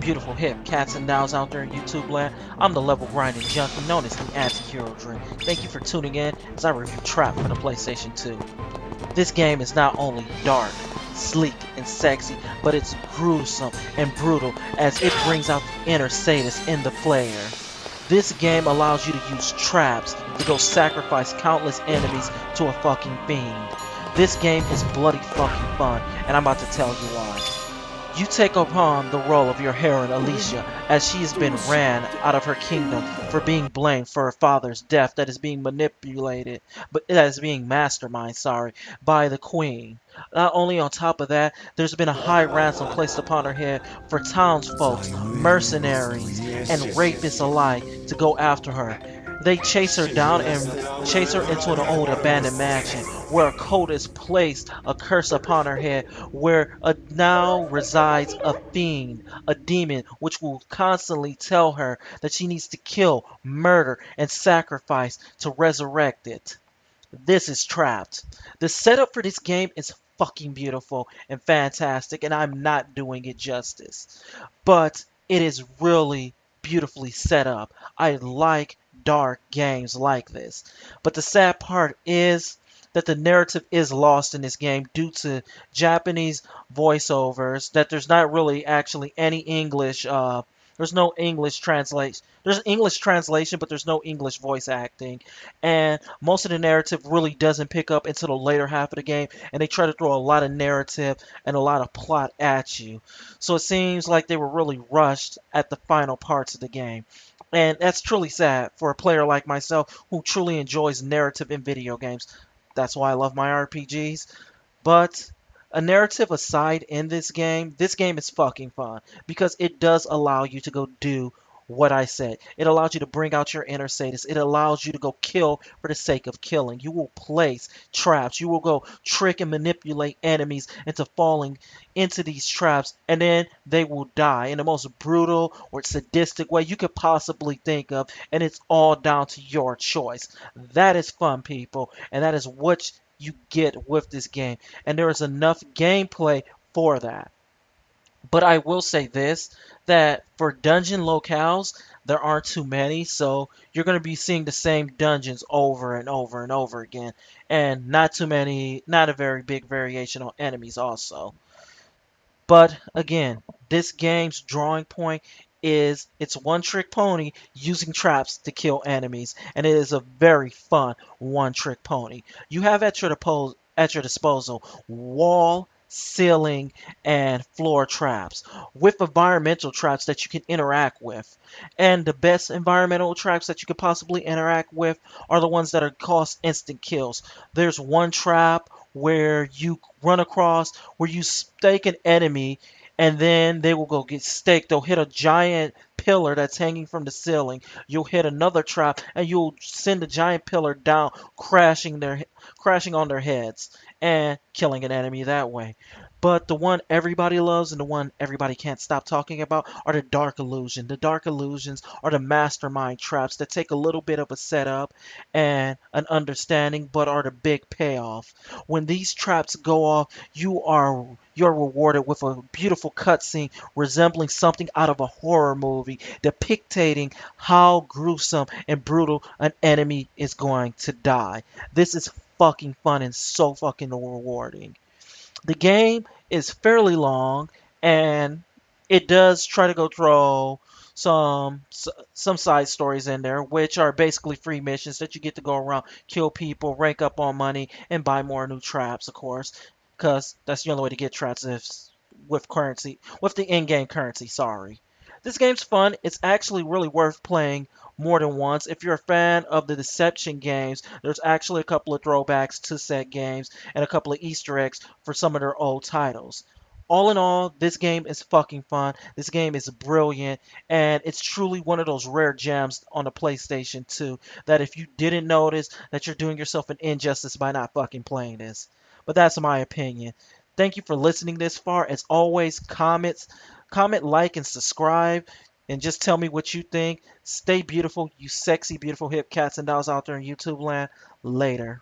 beautiful hip cats and dolls out there in YouTube land. I'm the level grinding junkie known as the anti-hero dream. Thank you for tuning in as I review Trapt for the PlayStation 2. This game is not only dark, sleek, and sexy, but it's gruesome and brutal as it brings out the inner sadist in the player. This game allows you to use traps to go sacrifice countless enemies to a fucking fiend. This game is bloody fucking fun, and I'm about to tell you why. You take upon the role of your heroine Alicia as she has been ran out of her kingdom for being blamed for her father's death that is being manipulated, but that is being masterminded, by the queen. Not only on top of that, there's been a high ransom placed upon her head for townsfolks, mercenaries, and rapists alike to go after her. They chase her down and chase her into an old abandoned mansion where a code is placed, a curse upon her head, where now resides a fiend, a demon, which will constantly tell her that she needs to kill, murder, and sacrifice to resurrect it. This is Trapt. The setup for this game is fucking beautiful and fantastic, and I'm not doing it justice. But it is really beautifully set up. I like dark games like this. But the sad part is that the narrative is lost in this game due to Japanese voiceovers, that there's not really actually any English there's no English translation. There's English translation, but there's no English voice acting. And most of the narrative really doesn't pick up until the later half of the game, and they try to throw a lot of narrative and a lot of plot at you. So it seems like they were really rushed at the final parts of the game. And that's truly sad for a player like myself who truly enjoys narrative in video games. That's why I love my RPGs. But a narrative aside in this game is fucking fun because it does allow you to go do what I said. It allows you to bring out your inner sadist. It allows you to go kill for the sake of killing. You will place traps. You will go trick and manipulate enemies into falling into these traps, and then they will die in the most brutal or sadistic way you could possibly think of, and it's all down to your choice. That is fun, people, and that is what you get with this game, and there is enough gameplay for that. But I will say this, that for dungeon locales, there aren't too many, so you're going to be seeing the same dungeons over and over and over again, and not too many, not a very big variation on enemies also. But again, this game's drawing point is it's one trick pony using traps to kill enemies, and it is a very fun one trick pony. You have at your disposal wall, ceiling, and floor traps with environmental traps that you can interact with. And the best environmental traps that you could possibly interact with are the ones that are cost instant kills. There's one trap where you run across where you stake an enemy and then they will go get staked. They'll hit a giant pillar that's hanging from the ceiling. You'll hit another trap and you'll send the giant pillar down, crashing on their heads and killing an enemy that way. But the one everybody loves and the one everybody can't stop talking about are the dark illusion. The dark illusions are the mastermind traps that take a little bit of a setup and an understanding, but are the big payoff. When these traps go off, you're rewarded with a beautiful cutscene resembling something out of a horror movie, depicting how gruesome and brutal an enemy is going to die. This is fucking fun and so fucking rewarding. The game is fairly long, and it does try to go throw some side stories in there, which are basically free missions that you get to go around, kill people, rank up on money, and buy more new traps, of course, because that's the only way to get traps with currency, with the in-game currency. Sorry. This game's fun. It's actually really worth playing more than once. If you're a fan of the Deception games, there's actually a couple of throwbacks to said games and a couple of Easter eggs for some of their old titles. All in all, this game is fucking fun. This game is brilliant, and it's truly one of those rare gems on the PlayStation 2 that if you didn't notice, that you're doing yourself an injustice by not fucking playing this. But that's my opinion. Thank you for listening this far. As always, comment, like, and subscribe. And just tell me what you think. Stay beautiful, you sexy, beautiful hip cats and dolls out there in YouTube land. Later.